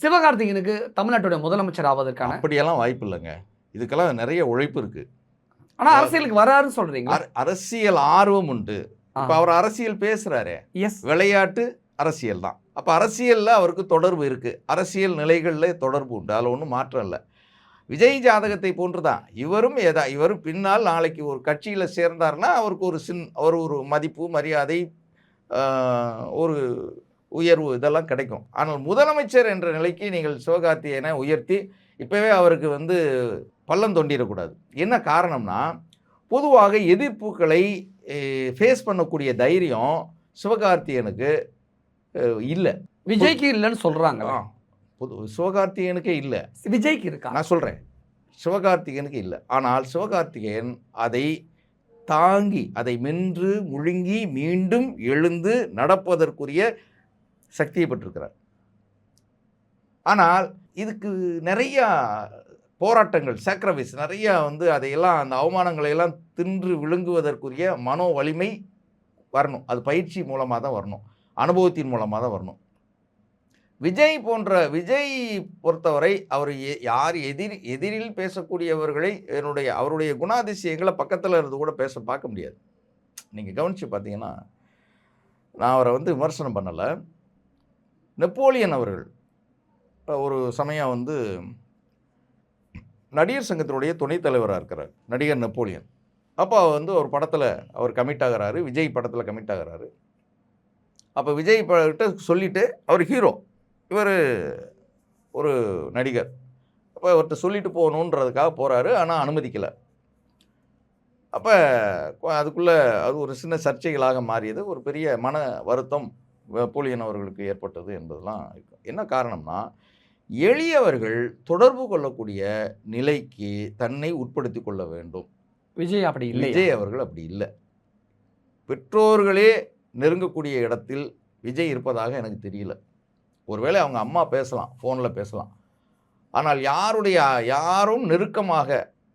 சிவகார்த்திகேயனுக்கு தமிழ்நாட்டுடைய முதலமைச்சர் ஆவதற்கான அப்படியெல்லாம் வாய்ப்பு இல்லைங்க. இதுக்கெல்லாம் நிறைய உழைப்பு இருக்கு. ஆனா அரசியலுக்கு வராருன்னு சொல்றீங்க. அரசியல் ஆர்வம் உண்டு. இப்ப அவர் அரசியல் பேசுறாரு, விளையாட்டு அரசியல் தான். அப்ப அரசியல்ல அவருக்கு தொடர்பு இருக்கு, அரசியல் நிலைகள்ல தொடர்பு உண்டு, அதில் ஒன்றும் மாற்றம் இல்லை. விஜய் ஜாதகத்தை போன்றுதான் இவரும். இவரும் பின்னால் நாளைக்கு ஒரு கட்சியில் சேர்ந்தார்னா அவருக்கு ஒரு மதிப்பு, மரியாதை, ஒரு உயர்வு இதெல்லாம் கிடைக்கும். ஆனால் முதலமைச்சர் என்ற நிலைக்கு நீங்கள் சிவகார்த்திகேயனை உயர்த்தி இப்போவே அவருக்கு பள்ளம் தோண்டிடக்கூடாது. என்ன காரணம்னா, பொதுவாக எதிர்ப்புகளை ஃபேஸ் பண்ணக்கூடிய தைரியம் சிவகார்த்திகேயனுக்கு இல்லை. விஜய்க்கு இல்லைன்னு சொல்கிறாங்க. சிவகார்த்திகேயனுக்கே இல்லை, விஜய்க்கு இருக்கா? நான் சொல்கிறேன், சிவகார்த்திகேயனுக்கு இல்லை. ஆனால் சிவகார்த்திகேயன் அதை தாங்கி, அதை மென்று முழுங்கி மீண்டும் எழுந்து நடப்பதற்குரிய சக்தியை பெற்றிருக்கிறார். ஆனால் இதுக்கு நிறையா போராட்டங்கள், சாக்ரிஃபைஸ் நிறையா அதையெல்லாம், அந்த அவமானங்களை எல்லாம் தின்று விழுங்குவதற்குரிய மனோ வலிமை வரணும். அது பயிற்சி மூலமாக தான் வரணும், அனுபவத்தின் மூலமாக தான் வரணும். விஜய் பொறுத்தவரை அவர் யார் எதிரில் பேசக்கூடியவர்களை அவருடைய குணாதிசயங்களை பக்கத்தில் இருந்து கூட பார்க்க முடியாது. நீங்கள் கவனித்து பார்த்தீங்கன்னா, நான் அவரை விமர்சனம் பண்ணலை. நெப்போலியன் அவர்கள் ஒரு சமயம் நடிகர் சங்கத்தினுடைய துணைத் தலைவராக இருக்கிறார், நடிகர் நெப்போலியன். அப்போ ஒரு படத்தில் அவர் கமிட் ஆகிறாரு, விஜய் படத்தில் கமிட் ஆகிறாரு. அப்போ விஜய் கிட்ட சொல்லிவிட்டு, அவர் ஹீரோ, இவர் ஒரு நடிகர், அப்போ அவர்கிட்ட சொல்லிட்டு போகணுன்றதுக்காக போகிறாரு. ஆனால் அனுமதிக்கலை. அப்போ அதுக்குள்ளே அது ஒரு சின்ன சர்ச்சைகளாக மாறியது. ஒரு பெரிய மன வருத்தம் நெப்போலியன் அவர்களுக்கு ஏற்பட்டது என்பதெல்லாம் இருக்கும். என்ன காரணம்னா, எளியவர்கள் தொடர்பு கொள்ளக்கூடிய நிலைக்கு தன்னை உட்படுத்தி கொள்ள வேண்டும். விஜய் அப்படி இல்லை. விஜய் அவர்கள் அப்படி இல்லை. பெற்றோர்களே நெருங்கக்கூடிய இடத்தில் விஜய் இருப்பதாக எனக்கு தெரியல. ஒருவேளை அவங்க அம்மா பேசலாம், ஃபோனில் பேசலாம். ஆனால் யாரும் நெருக்கமாக